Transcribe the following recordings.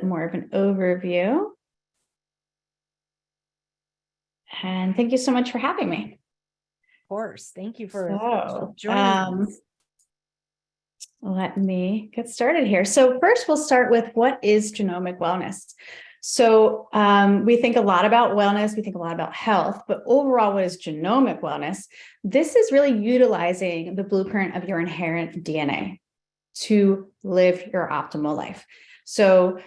more of an overview. And thank you so much for having me. Of course. Thank you for So, joining us. Let me get started here. So first, we'll start with what is genomic wellness. So we think a lot about wellness, we think a lot about health, but overall, what is genomic wellness? This is really utilizing the blueprint of your inherent DNA to live your optimal life. So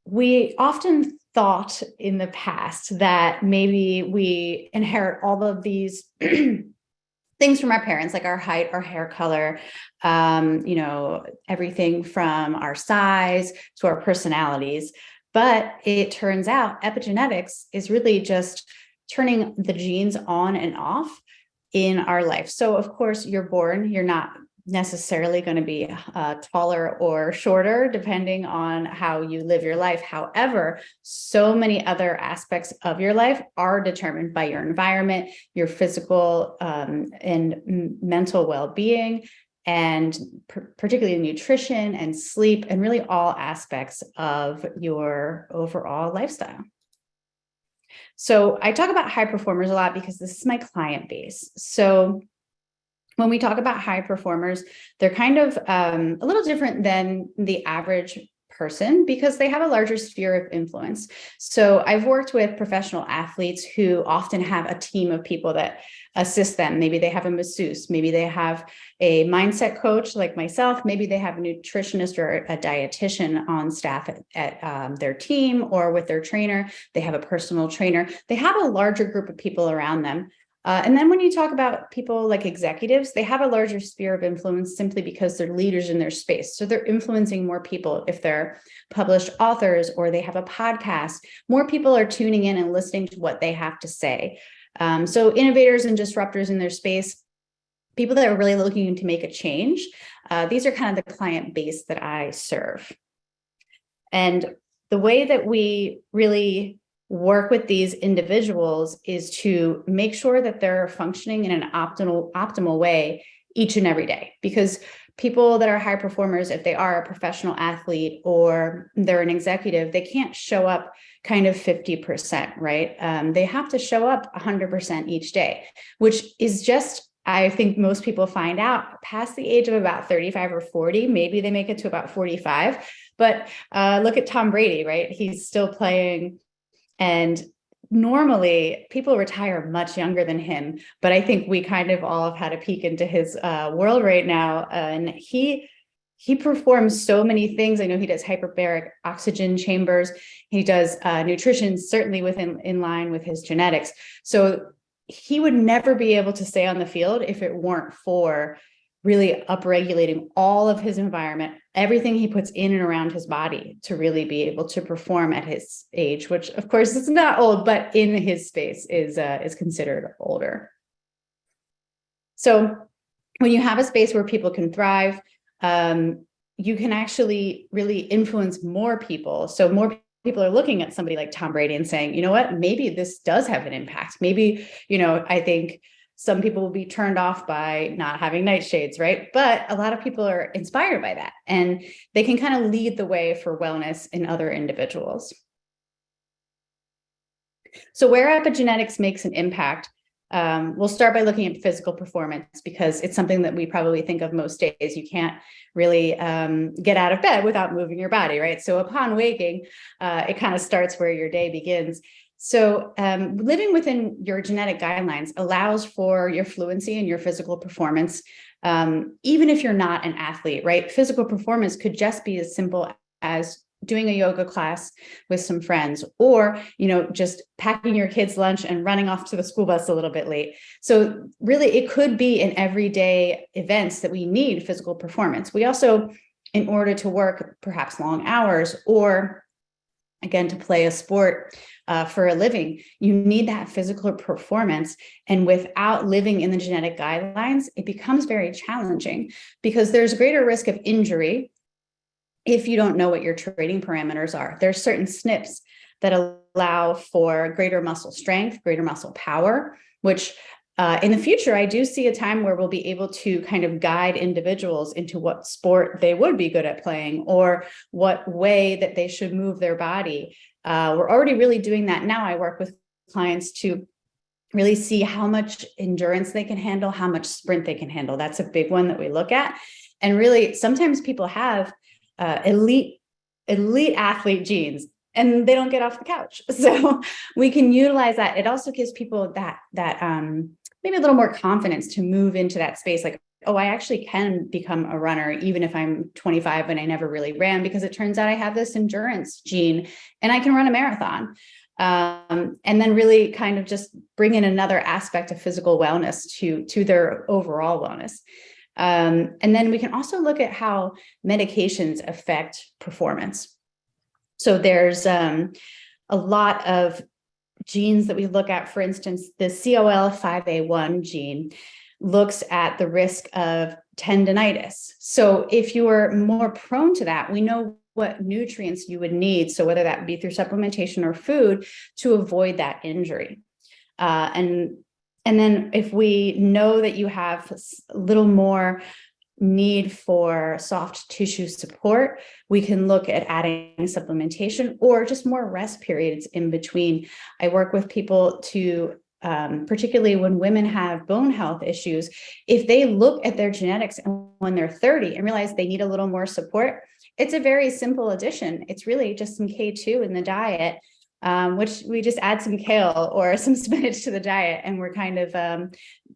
we often thought in the past that maybe we inherit all of these things from our parents, like our height, our hair color, everything from our size to our personalities. But it turns out epigenetics is really just turning the genes on and off in our life. So of course, you're born, you're not necessarily going to be taller or shorter, depending on how you live your life. However, so many other aspects of your life are determined by your environment, your physical and mental well-being, and particularly nutrition and sleep, and really all aspects of your overall lifestyle. So I talk about high performers a lot because this is my client base. So when we talk about high performers, they're kind of a little different than the average person because they have a larger sphere of influence. So I've worked with professional athletes who often have a team of people that assist them. Maybe they have a masseuse, maybe they have a mindset coach like myself, maybe they have a nutritionist or a dietitian on staff at their team or with their trainer. They have a personal trainer. They have a larger group of people around them. And then when you talk about people like executives, they have a larger sphere of influence simply because they're leaders in their space. So they're influencing more people. If they're published authors or they have a podcast, more people are tuning in and listening to what they have to say. So innovators and disruptors in their space, people that are really looking to make a change, these are kind of the client base that I serve. And the way that we really work with these individuals is to make sure that they're functioning in an optimal way each and every day. Because people that are high performers, if they are a professional athlete or they're an executive, they can't show up kind of 50%, right? They have to show up 100% each day, which is just, I think most people find out past the age of about 35 or 40, maybe they make it to about 45. But look at Tom Brady, right? He's still playing. And normally people retire much younger than him, but I think we kind of all have had a peek into his world right now. And he performs so many things. I know he does hyperbaric oxygen chambers. He does nutrition, certainly in line with his genetics. So he would never be able to stay on the field if it weren't for really upregulating all of his environment, everything he puts in and around his body to really be able to perform at his age, which of course is not old, but in his space is considered older. So when you have a space where people can thrive, you can actually really influence more people. So more people are looking at somebody like Tom Brady and saying, you know what, maybe this does have an impact. Maybe, I think some people will be turned off by not having nightshades, right? But a lot of people are inspired by that, and they can kind of lead the way for wellness in other individuals. So where epigenetics makes an impact, we'll start by looking at physical performance because it's something that we probably think of most days. You can't really get out of bed without moving your body, right? So upon waking, it kind of starts where your day begins. So living within your genetic guidelines allows for your fluency and your physical performance, even if you're not an athlete, right? Physical performance could just be as simple as doing a yoga class with some friends, or, just packing your kids' lunch and running off to the school bus a little bit late. So really, it could be in everyday events that we need physical performance. We also, in order to work perhaps long hours, or again, to play a sport for a living, you need that physical performance. And without living in the genetic guidelines, it becomes very challenging because there's greater risk of injury if you don't know what your training parameters are. There's certain SNPs that allow for greater muscle strength, greater muscle power, which In the future, I do see a time where we'll be able to kind of guide individuals into what sport they would be good at playing, or what way that they should move their body. We're already really doing that now. I work with clients to really see how much endurance they can handle, how much sprint they can handle. That's a big one that we look at. And really, sometimes people have elite athlete genes and they don't get off the couch. So we can utilize that. It also gives people that maybe a little more confidence to move into that space. Like, oh, I actually can become a runner, even if I'm 25 and I never really ran, because it turns out I have this endurance gene and I can run a marathon. And then really kind of just bring in another aspect of physical wellness to their overall wellness. And then we can also look at how medications affect performance. So there's a lot of genes that we look at. For instance, the COL5A1 gene looks at the risk of tendinitis. So if you are more prone to that, we know what nutrients you would need. So whether that be through supplementation or food, to avoid that injury. And then if we know that you have a little more need for soft tissue support, we can look at adding supplementation or just more rest periods in between. I work with people to, particularly when women have bone health issues, if they look at their genetics when they're 30 and realize they need a little more support, it's a very simple addition. It's really just some K2 in the diet, which we just add some kale or some spinach to the diet, and we're kind of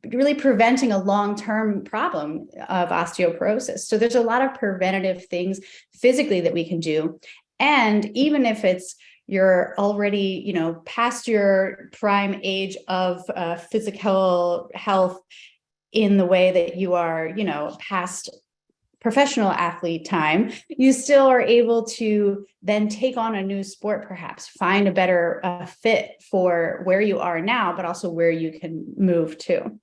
really preventing a long-term problem of osteoporosis. So there's a lot of preventative things physically that we can do. And even if you're already, past your prime age of physical health in the way that you are, past professional athlete time, you still are able to then take on a new sport, perhaps find a better fit for where you are now, but also where you can move to.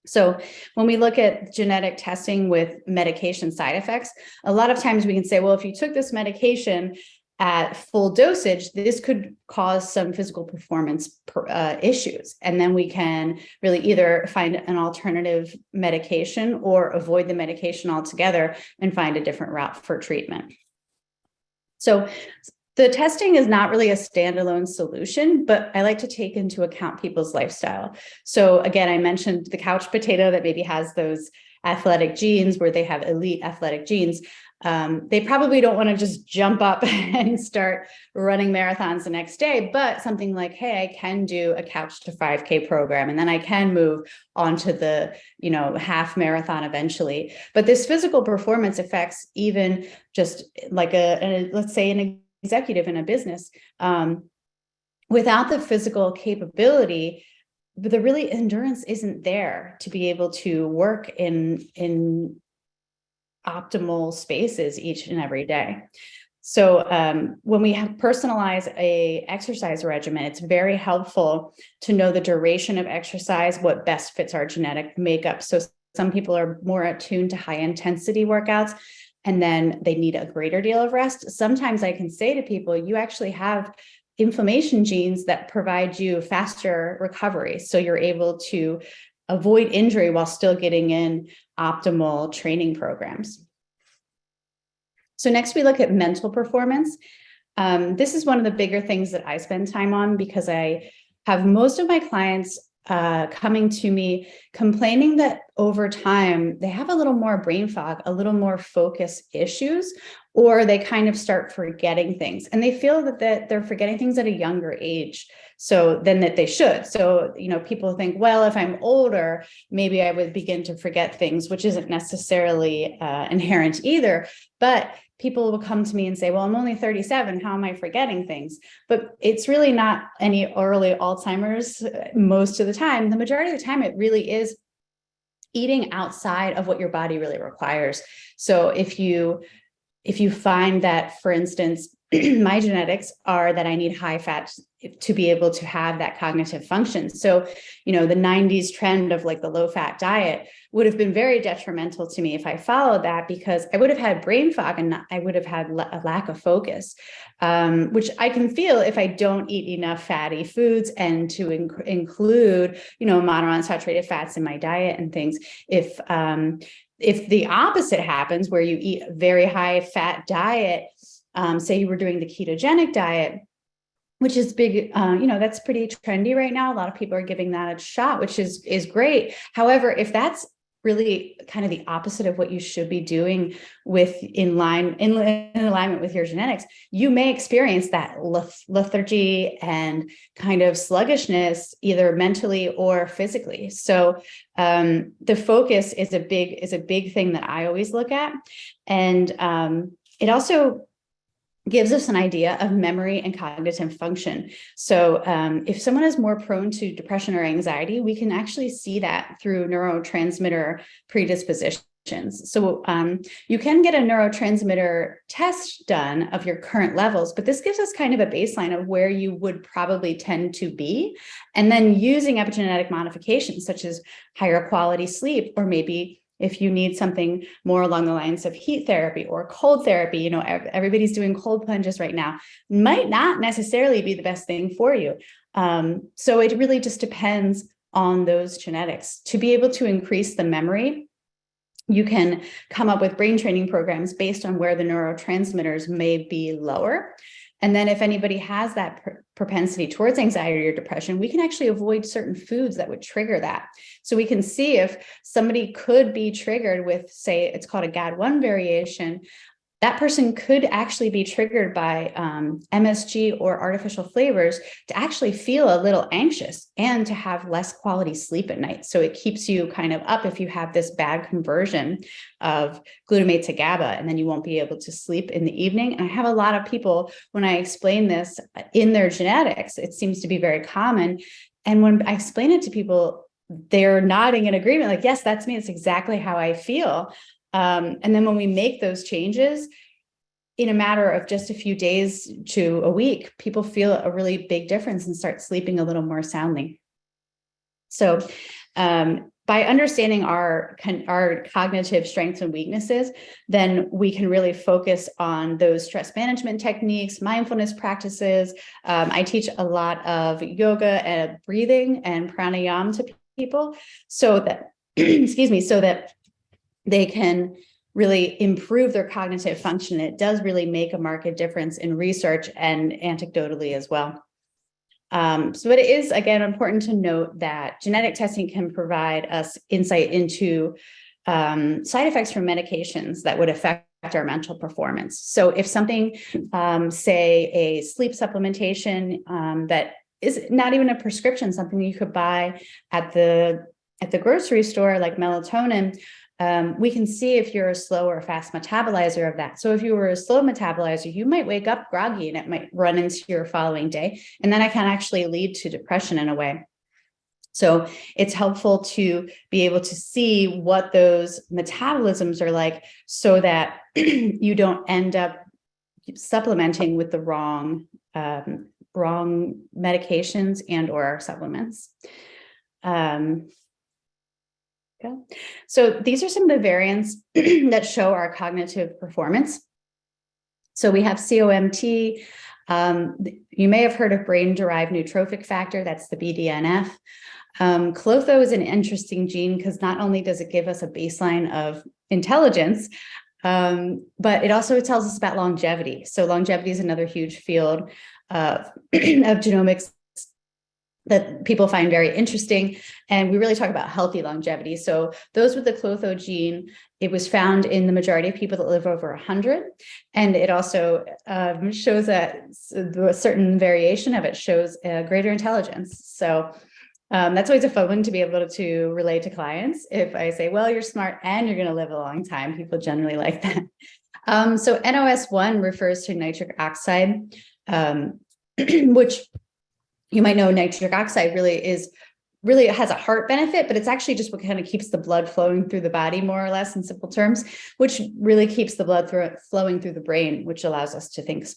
So when we look at genetic testing with medication side effects, a lot of times we can say, well, if you took this medication at full dosage, this could cause some physical performance issues. And then we can really either find an alternative medication or avoid the medication altogether and find a different route for treatment. So the testing is not really a standalone solution, but I like to take into account people's lifestyle. So again, I mentioned the couch potato that maybe has those athletic genes where they have elite athletic genes. They probably don't want to just jump up and start running marathons the next day, but something like, hey, I can do a couch to 5K program, and then I can move on to the, half marathon eventually. But this physical performance affects even just like let's say an executive in a business. Without the physical capability, the really endurance isn't there to be able to work in optimal spaces each and every day. So when we have personalize a exercise regimen, it's very helpful to know the duration of exercise, what best fits our genetic makeup. So some people are more attuned to high intensity workouts, and then they need a greater deal of rest. Sometimes I can say to people, you actually have inflammation genes that provide you faster recovery. So you're able to avoid injury while still getting in optimal training programs. So next we look at mental performance. This is one of the bigger things that I spend time on, because I have most of my clients coming to me complaining that over time they have a little more brain fog, a little more focus issues, or they kind of start forgetting things, and they feel that they're forgetting things at a younger age than that they should. So, people think, well, if I'm older, maybe I would begin to forget things, which isn't necessarily inherent either. But people will come to me and say, well, I'm only 37. How am I forgetting things? But it's really not any early Alzheimer's most of the time. The majority of the time, it really is eating outside of what your body really requires. So if you find that, for instance, my genetics are that I need high fat to be able to have that cognitive function. So, the 90s trend of like the low fat diet would have been very detrimental to me if I followed that, because I would have had brain fog and I would have had a lack of focus, which I can feel if I don't eat enough fatty foods and to include, monounsaturated fats in my diet and things. If the opposite happens, where you eat a very high fat diet, say you were doing the ketogenic diet, which is big, that's pretty trendy right now. A lot of people are giving that a shot, which is great. However, if that's really kind of the opposite of what you should be doing in alignment with your genetics, you may experience that lethargy and kind of sluggishness, either mentally or physically. So the focus is a big thing that I always look at. And it also gives us an idea of memory and cognitive function. So if someone is more prone to depression or anxiety, we can actually see that through neurotransmitter predispositions. So you can get a neurotransmitter test done of your current levels, but this gives us kind of a baseline of where you would probably tend to be. And then using epigenetic modifications, such as higher quality sleep, or maybe if you need something more along the lines of heat therapy or cold therapy, everybody's doing cold plunges right now, might not necessarily be the best thing for you. So it really just depends on those genetics. To be able to increase the memory, you can come up with brain training programs based on where the neurotransmitters may be lower. And then if anybody has that propensity towards anxiety or depression, we can actually avoid certain foods that would trigger that. So we can see if somebody could be triggered with, say, it's called a GAD1 variation. That person could actually be triggered by MSG or artificial flavors to actually feel a little anxious and to have less quality sleep at night. So it keeps you kind of up if you have this bad conversion of glutamate to GABA, and then you won't be able to sleep in the evening. And I have a lot of people, when I explain this in their genetics, it seems to be very common. And when I explain it to people, they're nodding in agreement, like, yes, that's me. It's exactly how I feel. And then when we make those changes, in a matter of just a few days to a week, people feel a really big difference and start sleeping a little more soundly. So by understanding our cognitive strengths and weaknesses, then we can really focus on those stress management techniques, mindfulness practices. I teach a lot of yoga and breathing and pranayama to people so that, so that they can really improve their cognitive function. It does really make a marked difference in research and anecdotally as well. So it is, again, important to note that genetic testing can provide us insight into side effects from medications that would affect our mental performance. So if something, say a sleep supplementation that is not even a prescription, something you could buy at the grocery store, like melatonin, we can see if you're a slow or fast metabolizer of that. So if you were a slow metabolizer, you might wake up groggy and it might run into your following day. And then it can actually lead to depression in a way. So it's helpful to be able to see what those metabolisms are like so that you don't end up supplementing with the wrong medications and or supplements. So these are some of the variants that show our cognitive performance. So we have COMT. You may have heard of brain-derived neurotrophic factor. That's the BDNF. Klotho is an interesting gene because not only does it give us a baseline of intelligence, but it also tells us about longevity. So longevity is another huge field of genomics that people find very interesting. And we really talk about healthy longevity. So those with the Klotho gene, it was found in the majority of people that live over 100. And it also shows that a certain variation of it shows greater intelligence. So that's always a fun one to be able to relate to clients. If I say, well, you're smart and you're going to live a long time, people generally like that. So NOS1 refers to nitric oxide, which you might know nitric oxide really is really has a heart benefit, but it's actually just what kind of keeps the blood flowing through the body, more or less, in simple terms, which really keeps the blood flowing through the brain, which allows us to think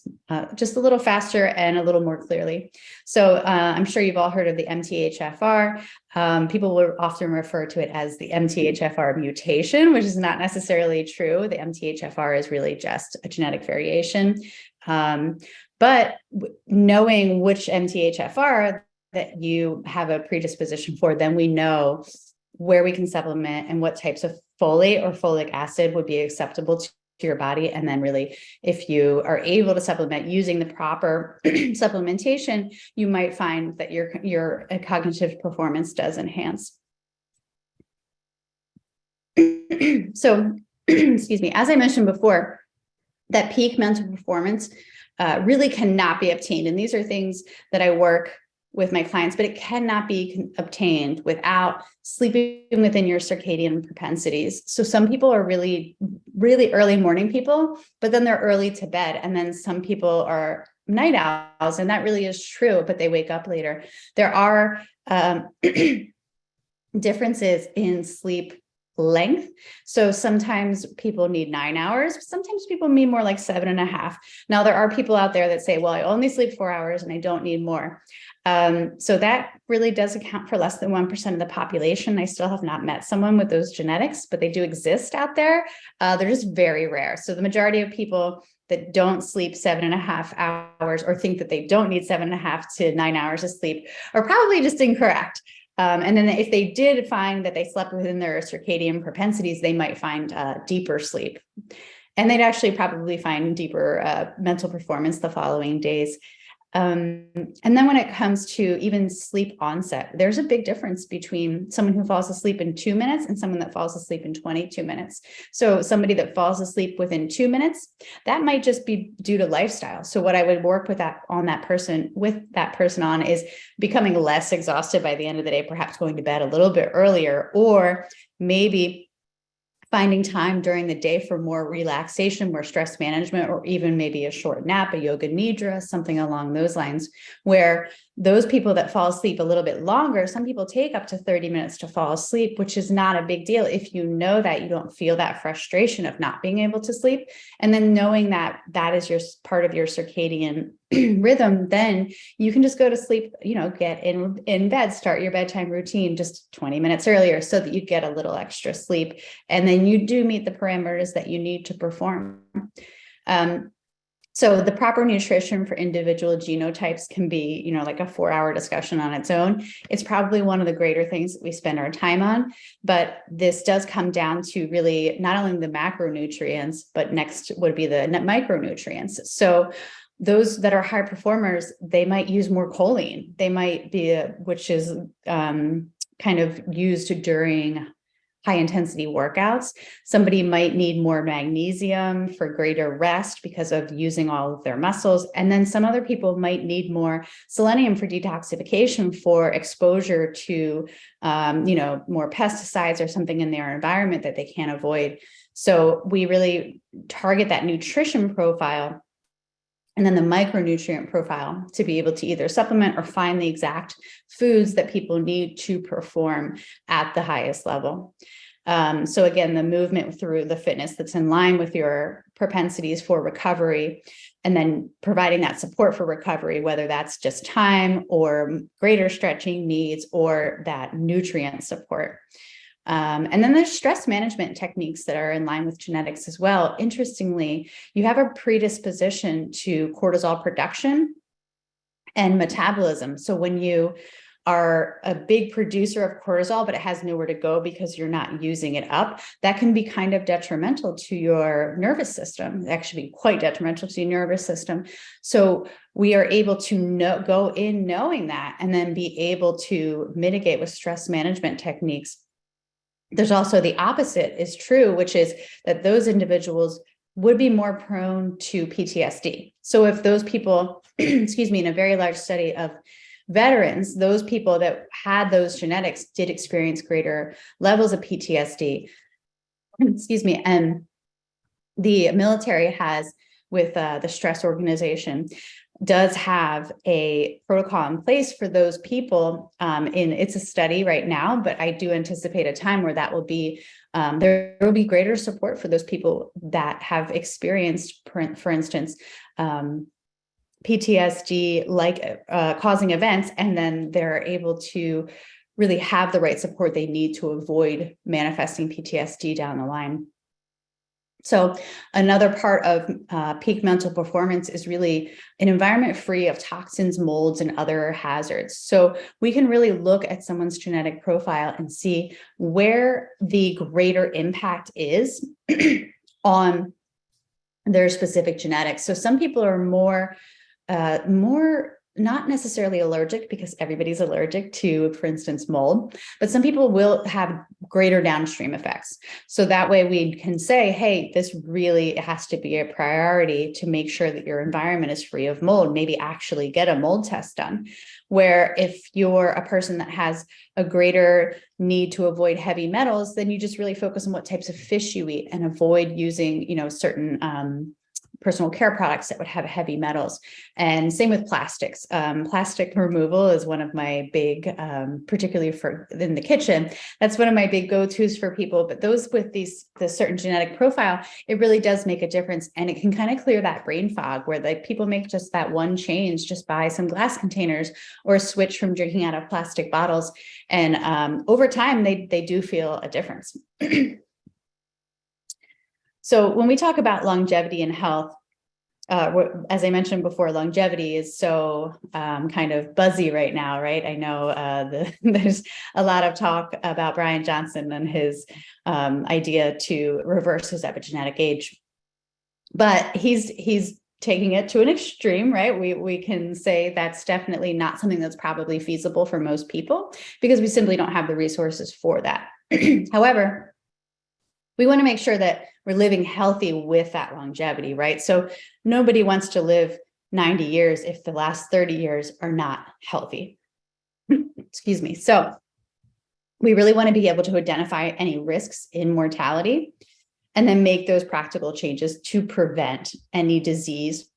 just a little faster and a little more clearly. So I'm sure you've all heard of the MTHFR. People will often refer to it as the MTHFR mutation, which is not necessarily true. The MTHFR is really just a genetic variation. But knowing which MTHFR that you have a predisposition for, then we know where we can supplement and what types of folate or folic acid would be acceptable to your body. And then really, if you are able to supplement using the proper supplementation, you might find that your cognitive performance does enhance. So, excuse me, as I mentioned before, that peak mental performance really cannot be obtained. And these are things that I work with my clients, but it cannot be obtained without sleeping within your circadian propensities. So some people are really, really early morning people, but then they're early to bed. And then some people are night owls, and that really is true, but they wake up later. There are differences in sleep length. So sometimes people need 9 hours. Sometimes people need more like 7.5. Now, there are people out there that say, well, I only sleep 4 hours and I don't need more. So that really does account for less than 1% of the population. I still have not met someone with those genetics, but they do exist out there. They're just very rare. So the majority of people that don't sleep 7.5 hours or think that they don't need 7.5 to 9 hours of sleep are probably just incorrect. And then if they did find that they slept within their circadian propensities, they might find deeper sleep. And they'd actually probably find deeper mental performance the following days. And then when it comes to even sleep onset, there's a big difference between someone who falls asleep in 2 minutes and someone that falls asleep in 22 minutes. So somebody that falls asleep within 2 minutes, that might just be due to lifestyle. So what I would work with that person on is becoming less exhausted by the end of the day, perhaps going to bed a little bit earlier, or maybe finding time during the day for more relaxation, more stress management, or even maybe a short nap, a yoga nidra, something along those lines, where those people that fall asleep a little bit longer, some people take up to 30 minutes to fall asleep, which is not a big deal if you know that you don't feel that frustration of not being able to sleep. And then knowing that that is your part of your circadian rhythm, then you can just go to sleep, get in bed, start your bedtime routine just 20 minutes earlier so that you get a little extra sleep. And then you do meet the parameters that you need to perform. So the proper nutrition for individual genotypes can be, like a 4-hour discussion on its own. It's probably one of the greater things that we spend our time on, but this does come down to really not only the macronutrients, but next would be the micronutrients. So those that are high performers, they might use more choline. They might be, which is kind of used during high intensity workouts. Somebody might need more magnesium for greater rest because of using all of their muscles. And then some other people might need more selenium for detoxification for exposure to, more pesticides or something in their environment that they can't avoid. So we really target that nutrition profile and then the micronutrient profile to be able to either supplement or find the exact foods that people need to perform at the highest level. So again, the movement through the fitness that's in line with your propensities for recovery, and then providing that support for recovery, whether that's just time or greater stretching needs or that nutrient support. And then there's stress management techniques that are in line with genetics as well. Interestingly, you have a predisposition to cortisol production and metabolism. So when you are a big producer of cortisol, but it has nowhere to go because you're not using it up, that can be kind of detrimental to your nervous system. It actually be quite detrimental to your nervous system. So we are able to go in knowing that and then be able to mitigate with stress management techniques. There's also the opposite is true, which is that those individuals would be more prone to PTSD. So if those people, in a very large study of veterans, those people that had those genetics did experience greater levels of PTSD, and the military has with the stress organization, does have a protocol in place for those people. It's a study right now, but I do anticipate a time where that will be, there will be greater support for those people that have experienced, for instance, PTSD like causing events, and then they're able to really have the right support they need to avoid manifesting PTSD down the line. So another part of peak mental performance is really an environment free of toxins, molds, and other hazards. So we can really look at someone's genetic profile and see where the greater impact is on their specific genetics. So some people are more not necessarily allergic, because everybody's allergic to, for instance, mold, but some people will have greater downstream effects. So that way we can say, hey, this really has to be a priority to make sure that your environment is free of mold, maybe actually get a mold test done. Where if you're a person that has a greater need to avoid heavy metals, then you just really focus on what types of fish you eat and avoid using, certain personal care products that would have heavy metals. And same with plastics. Plastic removal is one of my big, particularly for in the kitchen, that's one of my big go-tos for people. But those with the certain genetic profile, it really does make a difference. And it can kind of clear that brain fog where like people make just that one change, just buy some glass containers or switch from drinking out of plastic bottles. And over time, they do feel a difference. So when we talk about longevity and health, as I mentioned before, longevity is so kind of buzzy right now, right? I know there's a lot of talk about Brian Johnson and his idea to reverse his epigenetic age, but he's taking it to an extreme, right? We can say that's definitely not something that's probably feasible for most people because we simply don't have the resources for that. However, we want to make sure that we're living healthy with that longevity, right? So nobody wants to live 90 years if the last 30 years are not healthy. Excuse me. So we really want to be able to identify any risks in mortality and then make those practical changes to prevent any disease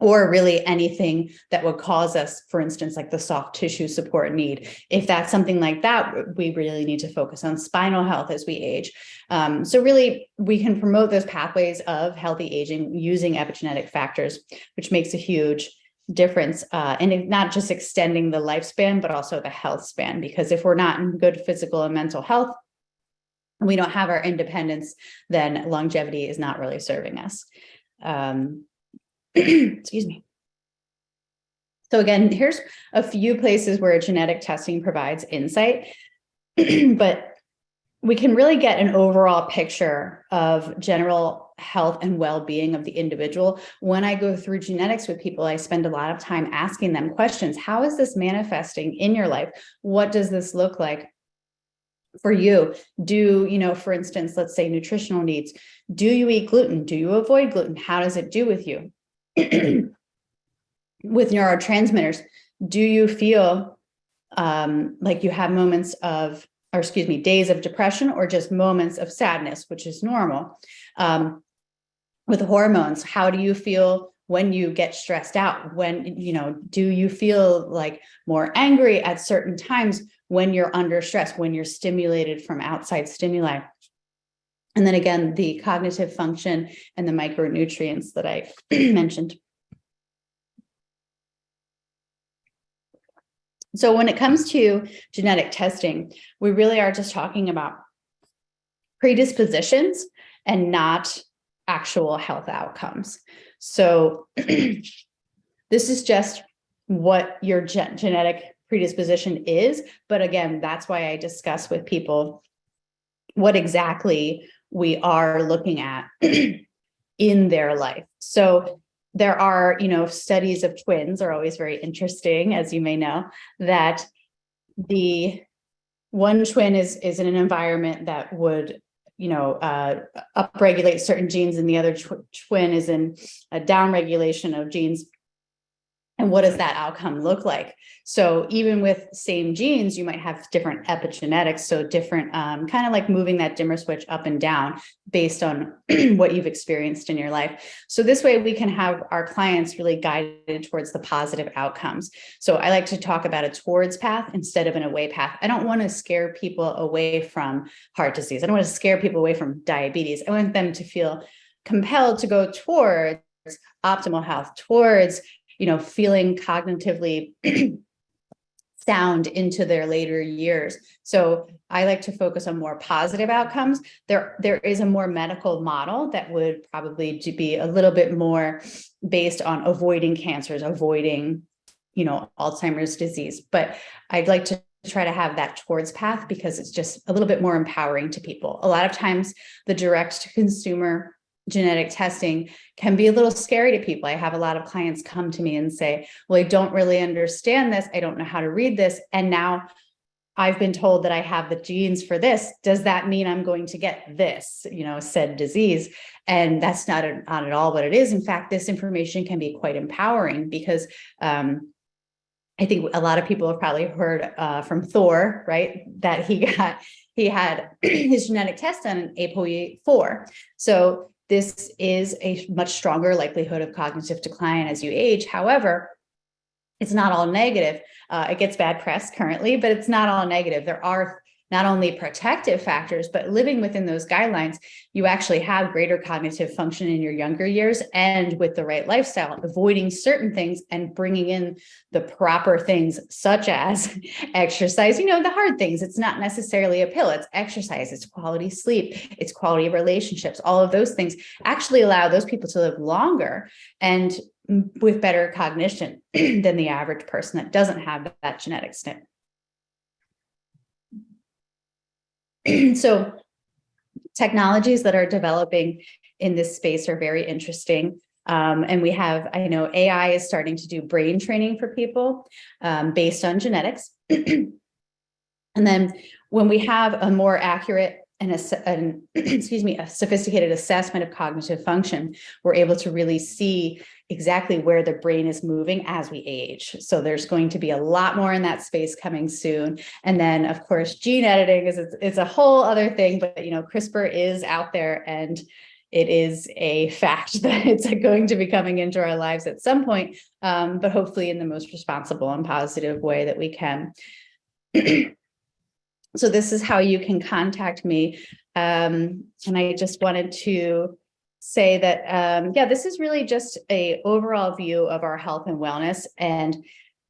or really anything that would cause us, for instance, like the soft tissue support need. If that's something like that, we really need to focus on spinal health as we age. So really, we can promote those pathways of healthy aging using epigenetic factors, which makes a huge difference in not just extending the lifespan, but also the health span. Because if we're not in good physical and mental health, and we don't have our independence, then longevity is not really serving us. Excuse me. So again, here's a few places where genetic testing provides insight, but we can really get an overall picture of general health and well-being of the individual. When I go through genetics with people, I spend a lot of time asking them questions. How is this manifesting in your life? What does this look like for you? For instance, let's say nutritional needs. Do you eat gluten? Do you avoid gluten? How does it do with you? With neurotransmitters, do you feel like you have moments of, days of depression or just moments of sadness, which is normal? With hormones, how do you feel when you get stressed out? Do you feel like more angry at certain times when you're under stress, when you're stimulated from outside stimuli? And then again, the cognitive function and the micronutrients that I mentioned. So when it comes to genetic testing, we really are just talking about predispositions and not actual health outcomes. So this is just what your genetic predisposition is. But again, that's why I discuss with people what exactly we are looking at in their life. So there are, studies of twins are always very interesting, as you may know, that the one twin is in an environment that would, upregulate certain genes, and the other twin is in a downregulation of genes. And what does that outcome look like? So even with same genes, you might have different epigenetics. So different, kind of like moving that dimmer switch up and down based on what you've experienced in your life. So this way we can have our clients really guided towards the positive outcomes. So I like to talk about a towards path instead of an away path. I don't want to scare people away from heart disease. I don't want to scare people away from diabetes. I want them to feel compelled to go towards optimal health, towards feeling cognitively sound into their later years. So I like to focus on more positive outcomes. There is a more medical model that would probably be a little bit more based on avoiding cancers, avoiding, Alzheimer's disease. But I'd like to try to have that towards path because it's just a little bit more empowering to people. A lot of times the direct to consumer genetic testing can be a little scary to people. I have a lot of clients come to me and say, well, I don't really understand this. I don't know how to read this. And now I've been told that I have the genes for this. Does that mean I'm going to get this, said disease? And that's not at all what it is. In fact, this information can be quite empowering because I think a lot of people have probably heard from Thor, right? That he had his genetic test done in ApoE4. So this is a much stronger likelihood of cognitive decline as you age. However, it's not all negative. It gets bad press currently, but it's not all negative. There are not only protective factors, but living within those guidelines, you actually have greater cognitive function in your younger years and with the right lifestyle, avoiding certain things and bringing in the proper things such as exercise, the hard things. It's not necessarily a pill, it's exercise, it's quality sleep, it's quality of relationships. All of those things actually allow those people to live longer and with better cognition than the average person that doesn't have that genetic SNP. So technologies that are developing in this space are very interesting. And I know AI is starting to do brain training for people based on genetics. And then when we have a more accurate and a sophisticated assessment of cognitive function, we're able to really see exactly where the brain is moving as we age. So there's going to be a lot more in that space coming soon. And then of course, gene editing it's a whole other thing, but CRISPR is out there and it is a fact that it's going to be coming into our lives at some point, but hopefully in the most responsible and positive way that we can. So this is how you can contact me. And I just wanted to say that, this is really just an overall view of our health and wellness. And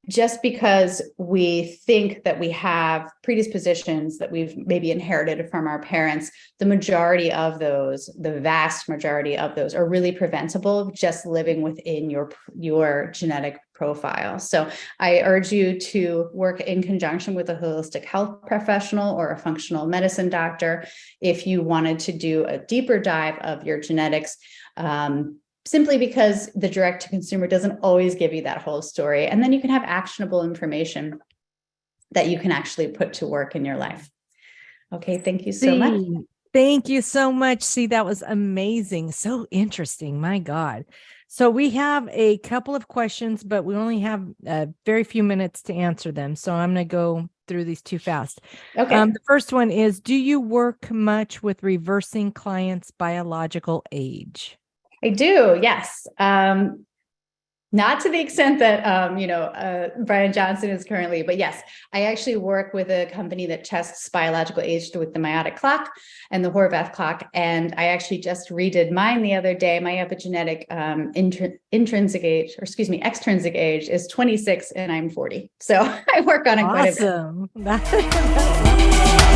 just because we think that we have predispositions that we've maybe inherited from our parents, the vast majority of those are really preventable just living within your genetic profile. So I urge you to work in conjunction with a holistic health professional or a functional medicine doctor if you wanted to do a deeper dive of your genetics. Simply because the direct to consumer doesn't always give you that whole story. And then you can have actionable information that you can actually put to work in your life. Okay, thank you so much. Thank you so much. See, that was amazing. So interesting. My God. So we have a couple of questions, but we only have very few minutes to answer them. So I'm going to go through these too fast. Okay. The first one is, do you work much with reversing clients' biological age? I do, yes. Not to the extent that, Brian Johnson is currently, but yes, I actually work with a company that tests biological age with the meiotic clock and the Horvath clock. And I actually just redid mine the other day. My epigenetic extrinsic age is 26 and I'm 40. So I work on it quite a bit. Awesome.